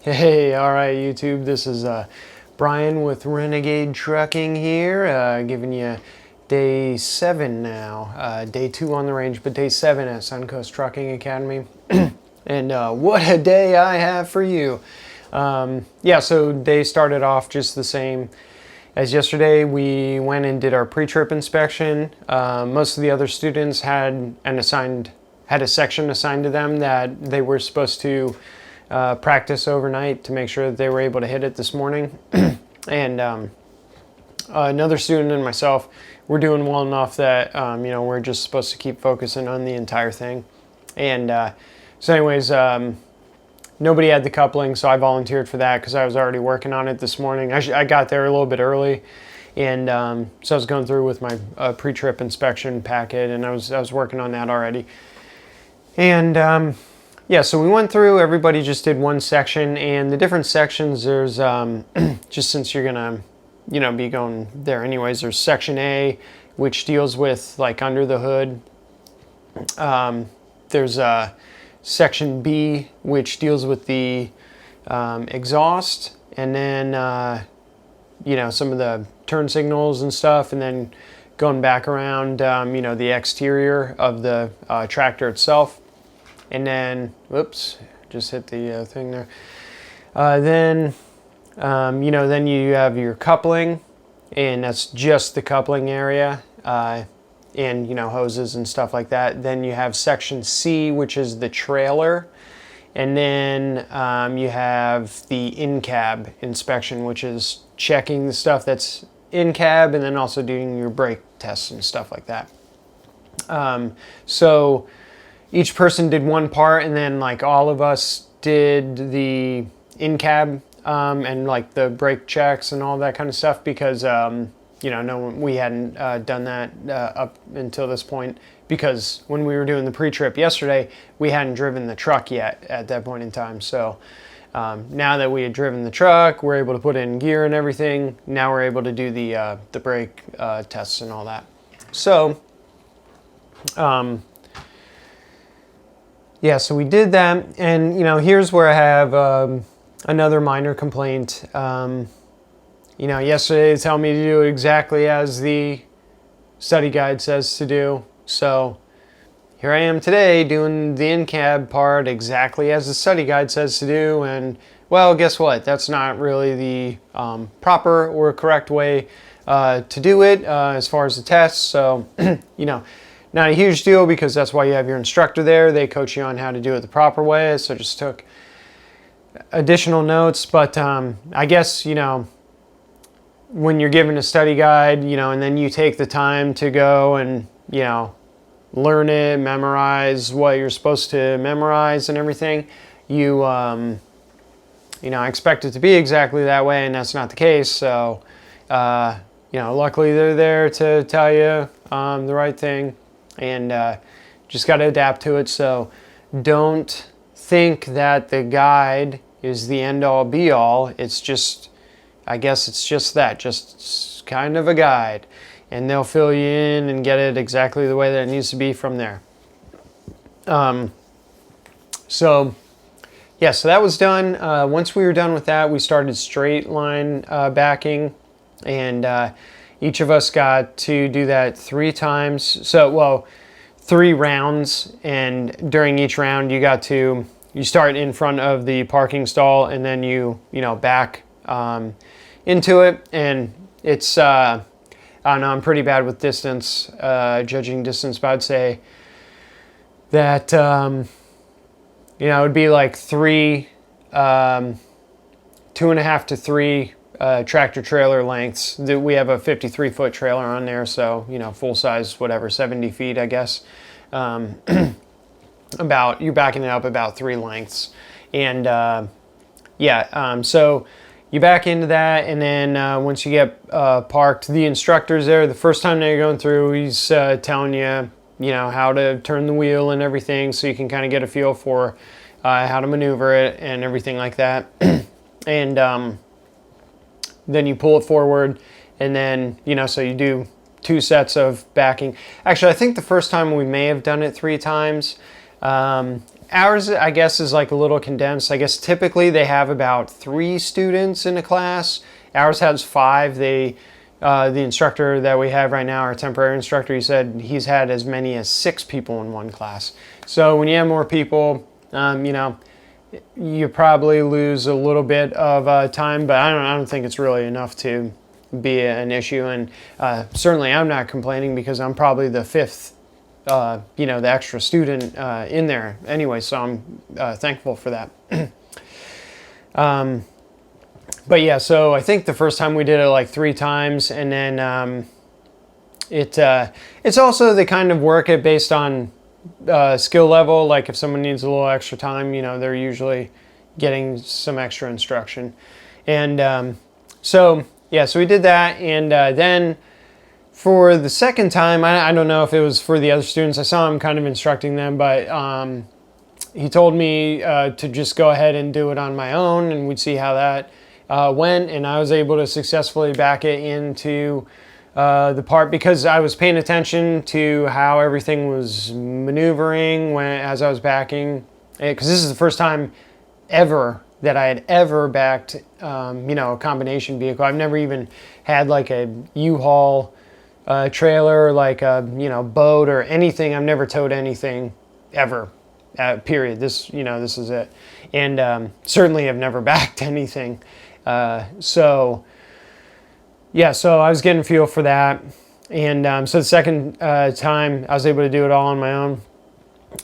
Hey, all right, YouTube. This is Brian with Renegade Trucking here, giving you day 7 now. Day 2 on the range, but day 7 at Suncoast Trucking Academy. And what a day I have for you. Yeah, so day started off just the same as yesterday. We went and did our pre-trip inspection. Most of the other students had a section assigned to them that they were supposed to practice overnight to make sure that they were able to hit it this morning. And another student and myself, we're doing well enough that we're just supposed to keep focusing on the entire thing. And so anyways, nobody had the coupling, so I volunteered for that because I was already working on it this morning. I got there a little bit early, and so I was going through with my pre-trip inspection packet, and I was working on that already. And yeah, so we went through, everybody just did one section, and the different sections, there's, just since you're gonna, be going there anyways, there's section A, which deals with like under the hood. There's section B, which deals with the exhaust, and then, some of the turn signals and stuff, and then going back around, the exterior of the tractor itself. And then, whoops, just hit the thing there. Then you have your coupling, and that's just the coupling area, and, hoses and stuff like that. Then you have section C, which is the trailer. And then you have the in-cab inspection, which is checking the stuff that's in-cab, and then also doing your brake tests and stuff like that. So each person did one part, and then like all of us did the in-cab and like the brake checks and all that kind of stuff because we hadn't done that up until this point, because when we were doing the pre-trip yesterday, we hadn't driven the truck yet at that point in time. So now that we had driven the truck, we're able to put in gear and everything. Now we're able to do the brake tests and all that. So yeah, so we did that, and here's where I have another minor complaint. Yesterday they tell me to do it exactly as the study guide says to do. So here I am today doing the in-cab part exactly as the study guide says to do, and well, guess what? That's not really the proper or correct way to do it as far as the tests. So not a huge deal, because that's why you have your instructor there. They coach you on how to do it the proper way. So just took additional notes. But I guess, when you're given a study guide, and then you take the time to go and, learn it, memorize what you're supposed to memorize and everything, I expect it to be exactly that way, and that's not the case. So, luckily they're there to tell you the right thing. And just got to adapt to it. So don't think that the guide is the end-all be-all. It's just, I guess it's just that, just kind of a guide. And they'll fill you in and get it exactly the way that it needs to be from there. So that was done. Once we were done with that, we started straight line backing. And each of us got to do that 3 times. So, 3 rounds, and during each round you start in front of the parking stall, and then you back into it. And it's, I don't know, I'm pretty bad with distance, judging distance, but I'd say that, it would be like 2.5 to 3 tractor trailer lengths. We have a 53-foot trailer on there, so full size, whatever, 70 feet, I guess. You're backing it up about 3 lengths, and so you back into that, and then once you get parked, the instructor's there. The first time that you're going through, he's telling you how to turn the wheel and everything, so you can kind of get a feel for how to maneuver it and everything like that. And then you pull it forward, and then, so you do 2 sets of backing. Actually, I think the first time we may have done it 3 times, Ours, I guess, is like a little condensed. I guess typically they have about 3 students in a class. Ours has 5. The instructor that we have right now, our temporary instructor, he said he's had as many as 6 people in one class. So when you have more people, you know, you probably lose a little bit of time, but I don't think it's really enough to be an issue. And certainly I'm not complaining because I'm probably the 5th, you know, the extra student in there anyway, so I'm thankful for that. But yeah, so I think the first time we did it like 3 times, and then it's also they kind of work it based on skill level. Like if someone needs a little extra time, you know, they're usually getting some extra instruction. And so yeah, so we did that, and then for the second time, I don't know if it was for the other students. I saw him kind of instructing them, but he told me to just go ahead and do it on my own, and we'd see how that went. And I was able to successfully back it into the part because I was paying attention to how everything was maneuvering as I was backing. Because this is the first time ever that I had ever backed, you know, a combination vehicle. I've never even had like a U-Haul trailer, like a, you know, boat or anything. I've never towed anything ever, period. This, you know, this is it. And certainly have never backed anything. So yeah, so I was getting a feel for that. And so the second time I was able to do it all on my own.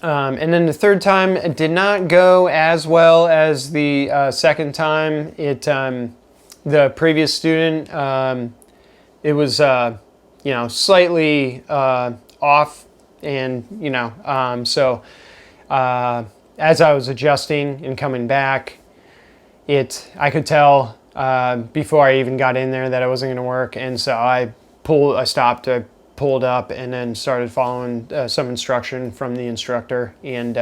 And then the third time it did not go as well as the second time. The previous student, it was, you know, slightly off, and, you know, so as I was adjusting and coming back, I could tell before I even got in there that it wasn't going to work, and so I stopped, I pulled up, and then started following some instruction from the instructor, and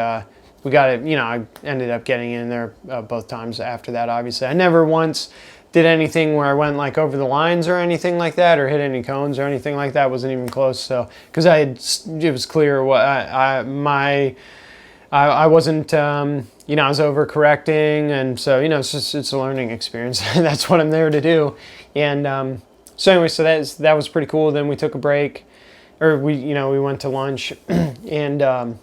we got it. You know, I ended up getting in there both times after that. Obviously, I never once did anything where I went like over the lines or anything like that, or hit any cones or anything like that. Wasn't even close. So because it was clear what I wasn't, you know, I was overcorrecting, and so, you know, it's a learning experience. That's what I'm there to do. And so anyway, so that was pretty cool. Then we took a break, or we went to lunch, and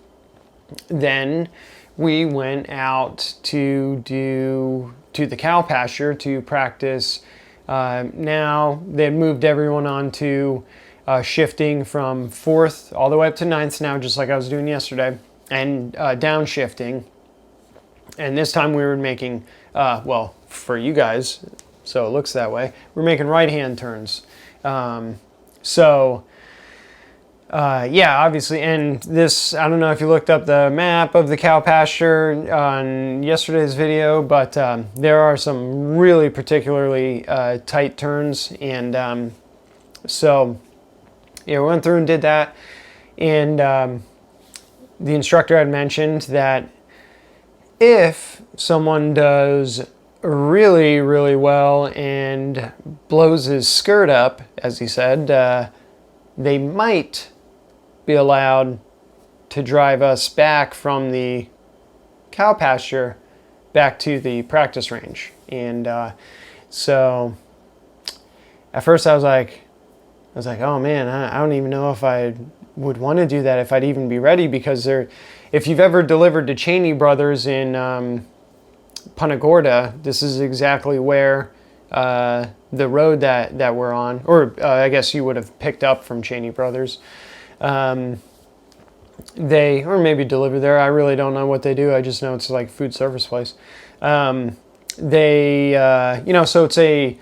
then we went out to the cow pasture to practice. Now they had moved everyone on to shifting from 4th all the way up to 9th now, just like I was doing yesterday, and downshifting. And this time we were making, well, for you guys, so it looks that way, we're making right-hand turns. Yeah, obviously, and this, I don't know if you looked up the map of the cow pasture on yesterday's video, but there are some really particularly tight turns, and so yeah, we went through and did that, and the instructor had mentioned that if someone does really, really well and blows his skirt up, as he said, they might be allowed to drive us back from the cow pasture back to the practice range. And so at first I was like, oh man, I don't even know if I would want to do that, if I'd even be ready, because if you've ever delivered to Cheney Brothers in Punta Gorda, this is exactly where the road that we're on, or I guess you would have picked up from Cheney Brothers. Or maybe deliver there. I really don't know what they do. I just know it's like a food service place. So it's a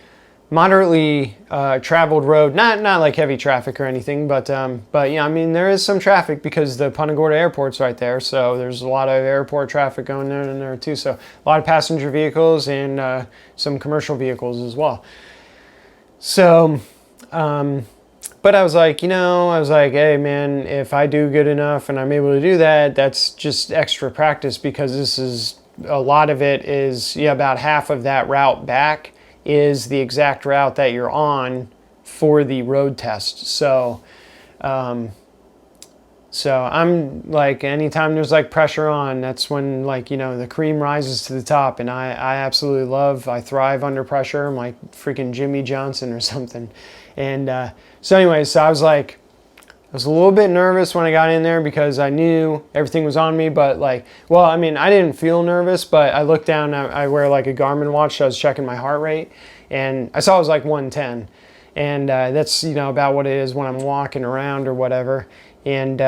moderately traveled road, not like heavy traffic or anything, but yeah, I mean, there is some traffic because the Punta Gorda airport's right there, so there's a lot of airport traffic going in there too, so a lot of passenger vehicles and some commercial vehicles as well. So but I was like, hey man, if I do good enough and I'm able to do that, that's just extra practice, because this is, a lot of it is, about half of that route back is the exact route that you're on for the road test. So So I'm like, anytime there's like pressure on, that's when like, the cream rises to the top, and I absolutely I thrive under pressure. I'm like freaking Jimmy Johnson or something. And so anyways, so I was a little bit nervous when I got in there because I knew everything was on me, but like, well, I mean, I didn't feel nervous, but I looked down, I wear like a Garmin watch, so I was checking my heart rate, and I saw it was like 110. And that's, about what it is when I'm walking around or whatever. And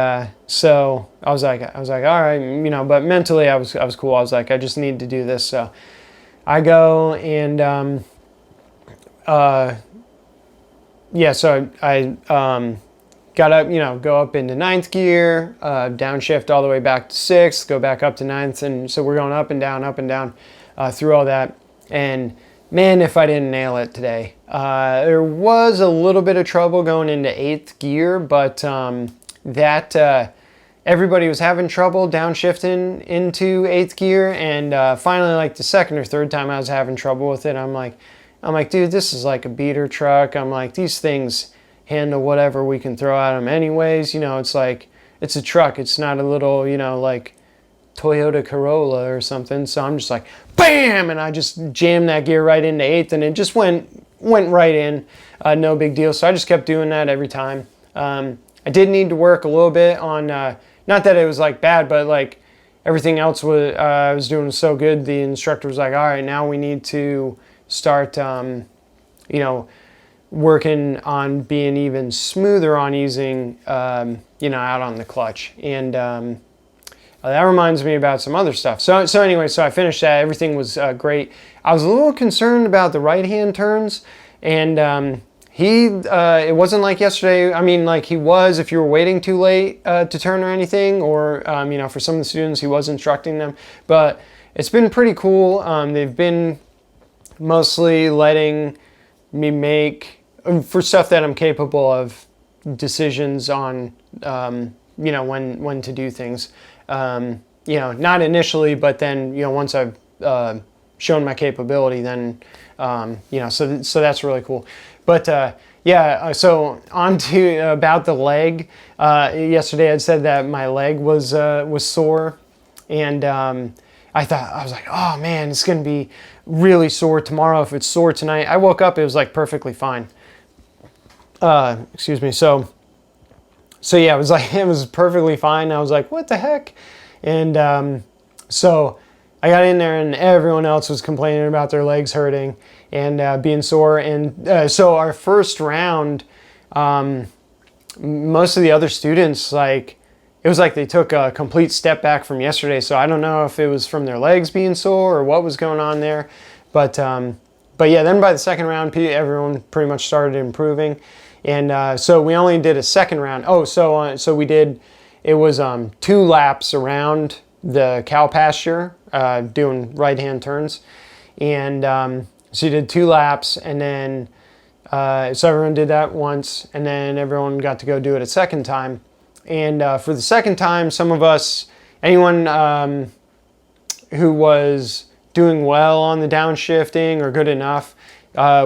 so I was like, all right, but mentally I was cool. I was like, I just need to do this. So I go and, so I got up, go up into ninth gear, downshift all the way back to sixth, go back up to ninth. And so we're going up and down through all that. And man, if I didn't nail it today. There was a little bit of trouble going into eighth gear, but everybody was having trouble downshifting into eighth gear. And finally, like the second or third time I was having trouble with it, I'm like, dude, this is like a beater truck. I'm like, these things handle whatever we can throw at them anyways. It's like, it's a truck. It's not a little, like Toyota Corolla or something. So I'm just like, bam, and I just jammed that gear right into eighth, and it just went right in. No big deal. So I just kept doing that every time. I did need to work a little bit on, not that it was like bad, but like everything else I was doing so good. The instructor was like, all right, now we need to start, working on being even smoother on easing, out on the clutch. And that reminds me about some other stuff. So anyway, so I finished that. Everything was great. I was a little concerned about the right-hand turns, and it wasn't like yesterday. I mean, like he was if you were waiting too late to turn or anything, or, for some of the students, he was instructing them. But it's been pretty cool. They've been mostly letting me make, for stuff that I'm capable of, decisions on, when to do things. Not initially, but then, once I've shown my capability, then, so that's really cool. But so on to about the leg. Yesterday I'd said that my leg was sore, and I was like, oh man, it's gonna be really sore tomorrow if it's sore tonight. I woke up, it was like perfectly fine. Excuse me. So yeah, it was perfectly fine. I was like, what the heck? And so I got in there, and everyone else was complaining about their legs hurting and being sore. And so our first round, most of the other students, it was like they took a complete step back from yesterday. So I don't know if it was from their legs being sore or what was going on there. But yeah, then by the second round, everyone pretty much started improving. And so we only did a second round. So we did, it was 2 laps around the cow pasture, doing right-hand turns. And so you did 2 laps, and then, so everyone did that once, and then everyone got to go do it a second time. And for the second time, some of us, anyone who was doing well on the downshifting or good enough,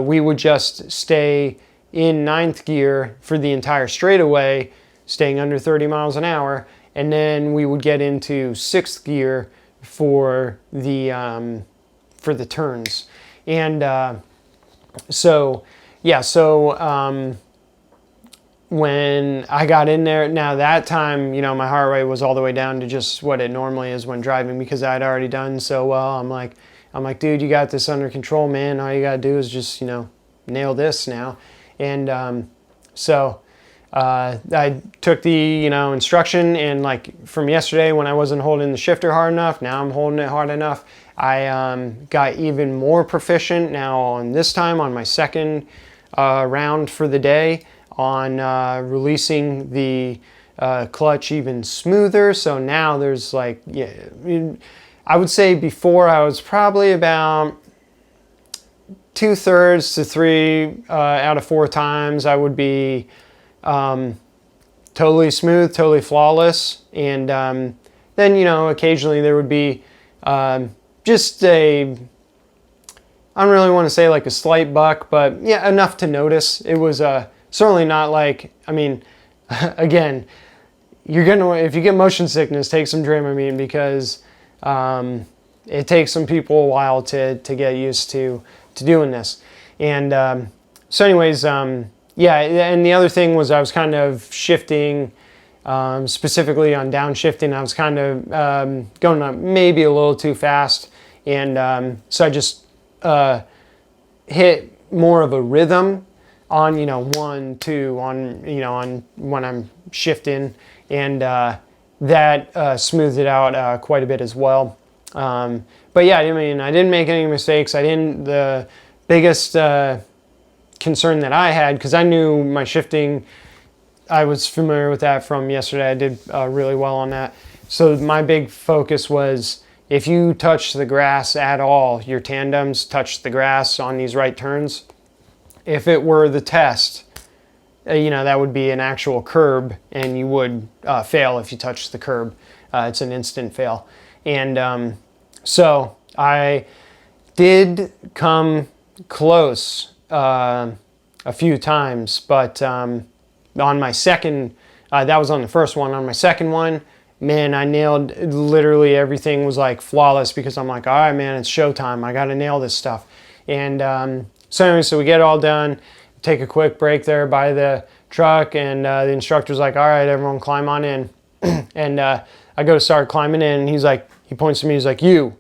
we would just stay in 9th gear for the entire straightaway, staying under 30 miles an hour, and then we would get into 6th gear for the turns. And when I got in there, now that time, my heart rate was all the way down to just what it normally is when driving, because I'd already done so well. I'm like, dude, you got this under control, man. All you gotta do is just, nail this now. And so I took the, instruction, and from yesterday when I wasn't holding the shifter hard enough, now I'm holding it hard enough. I got even more proficient now on this time on my second round for the day on releasing the clutch even smoother. So now there's I would say before I was probably about 2/3 to 3 out of 4 times I would be totally smooth, totally flawless. And then, occasionally there would be just I don't really want to say like a slight buck, but yeah, enough to notice. It was certainly not again, if you get motion sickness, take some Dramamine, because it takes some people a while to get used to doing this. And so anyways, yeah, and the other thing was I was kind of shifting, specifically on downshifting. I was kind of going up maybe a little too fast, and so I just hit more of a rhythm on 1, 2, on when I'm shifting, and that smoothed it out quite a bit as well. But yeah, I mean, I didn't make any mistakes. The biggest concern that I had, because I knew my shifting, I was familiar with that from yesterday. I did really well on that. So my big focus was, if you touch the grass at all, your tandems touch the grass on these right turns, if it were the test, that would be an actual curb, and you would fail if you touched the curb. It's an instant fail. And so I did come close a few times, but on my second, that was on the first one. On my second one, man, I nailed literally everything. Was like flawless, because I'm like, all right, man, it's showtime. I got to nail this stuff. And so anyway, so we get it all done, take a quick break there by the truck, and the instructor's like, all right, everyone climb on in. And I go to start climbing in, and he points to me, he's like, you,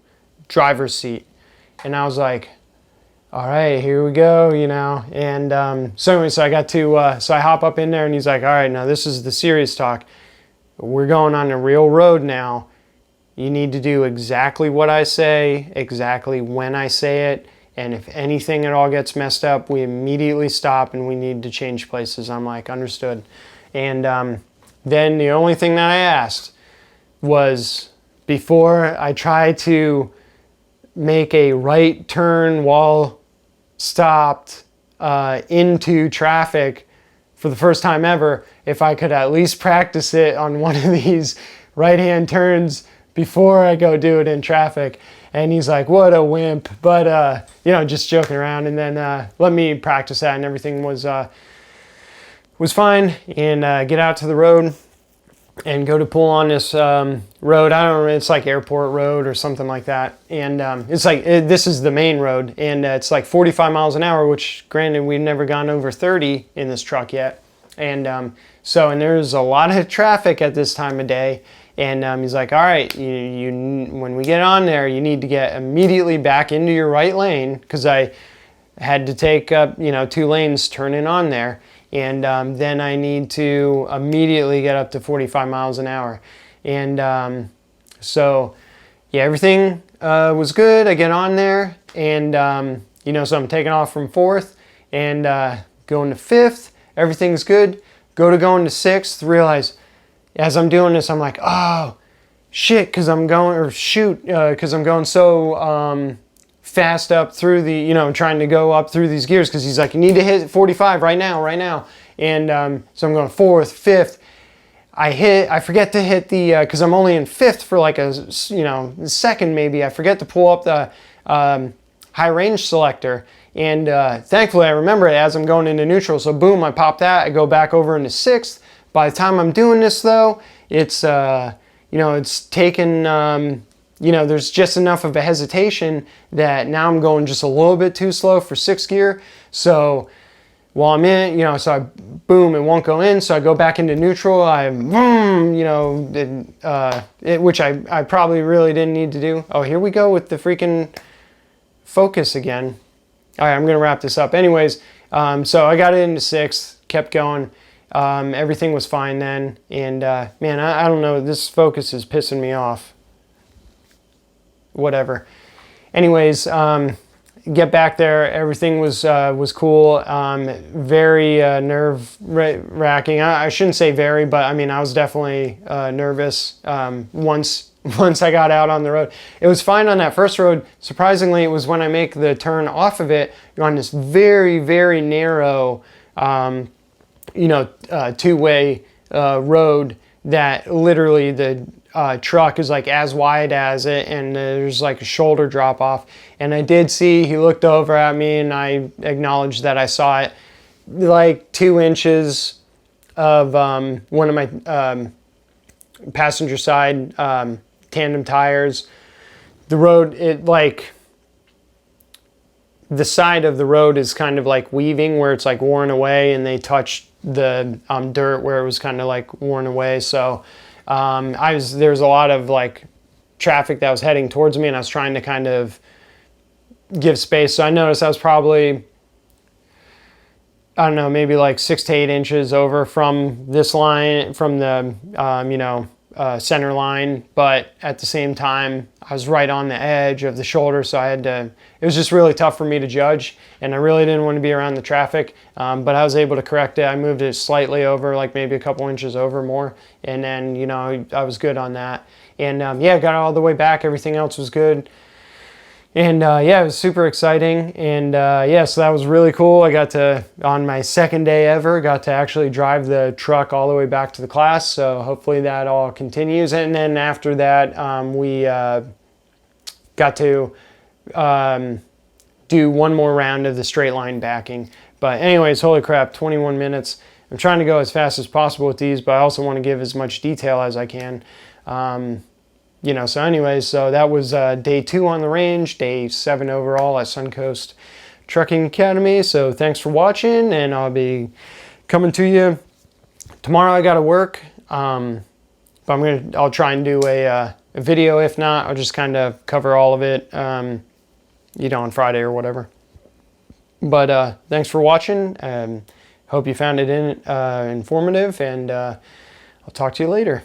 driver's seat. And I was like, all right, here we go, And so anyway, so I got to, so I hop up in there, and he's like, all right, now this is the serious talk. We're going on a real road now. You need to do exactly what I say, exactly when I say it. And if anything at all gets messed up, we immediately stop, and we need to change places. I'm like, understood. And then the only thing that I asked was, before I try to make a right turn while stopped into traffic for the first time ever, if I could at least practice it on one of these right-hand turns before I go do it in traffic. And he's like, what a wimp. But, just joking around. And then let me practice that, and everything was fine. And get out to the road and go to pull on this road. I don't know, it's like Airport Road or something like that. And it's like, this is the main road, and it's like 45 miles an hour, which granted, we've never gone over 30 in this truck yet. And and there's a lot of traffic at this time of day. And he's like, all right, you when we get on there, you need to get immediately back into your right lane, because I had to take up, 2 lanes turning on there. And then I need to immediately get up to 45 miles an hour. And so, yeah, everything was good. I get on there, and, so I'm taking off from 4th and going to 5th. Everything's good. Going to 6th, realize as I'm doing this, I'm like, oh, shit, because I'm going so fast up through the, trying to go up through these gears, because he's like, you need to hit 45 right now. And so I'm going 4th, 5th. I forget to hit the, because I'm only in 5th for like a, second maybe. I forget to pull up the high range selector. And thankfully I remember it as I'm going into neutral. So boom, I pop that. I go back over into 6th. By the time I'm doing this though, it's, it's taken, there's just enough of a hesitation that now I'm going just a little bit too slow for 6th gear. So while I'm in, so I boom, it won't go in. So I go back into neutral. I boom, which I probably really didn't need to do. Oh, here we go with the freaking focus again. All right, I'm gonna wrap this up. Anyways, so I got it into 6th, kept going. Everything was fine then. And man, I don't know. This focus is pissing me off. Whatever. Anyways, get back there. Everything was cool. Very nerve-wracking. I shouldn't say very, but I mean I was definitely nervous once I got out on the road. It was fine on that first road. Surprisingly, it was when I make the turn off of it, you're on this very, very narrow, two-way road that literally the truck is like as wide as it, and there's like a shoulder drop off. And I did see, he looked over at me, and I acknowledged that I saw it, like 2 inches of one of my passenger side, tandem tires. The road, the side of the road is kind of like weaving where it's like worn away, and they touched the dirt where it was kind of like worn away. So there was a lot of like traffic that was heading towards me, and I was trying to kind of give space. So I noticed I was probably, I don't know, maybe like 6 to 8 inches over from this line, from the center line, but at the same time I was right on the edge of the shoulder, so it was just really tough for me to judge, and I really didn't want to be around the traffic, but I was able to correct it. I moved it slightly over, like maybe a couple inches over more, and then I was good on that, and yeah, got all the way back. Everything else was good. And yeah, it was super exciting, and yeah, so that was really cool. I got to, on my second day ever, got to actually drive the truck all the way back to the class, so hopefully that all continues. And then after that, we got to do one more round of the straight line backing. But anyways, holy crap, 21 minutes. I'm trying to go as fast as possible with these, but I also want to give as much detail as I can. So anyways, so that was day 2 on the range, day 7 overall at Suncoast Trucking Academy. So thanks for watching, and I'll be coming to you tomorrow. I got to work, but I'll try and do a video. If not, I'll just kind of cover all of it, on Friday or whatever. But thanks for watching. Hope you found it informative, and I'll talk to you later.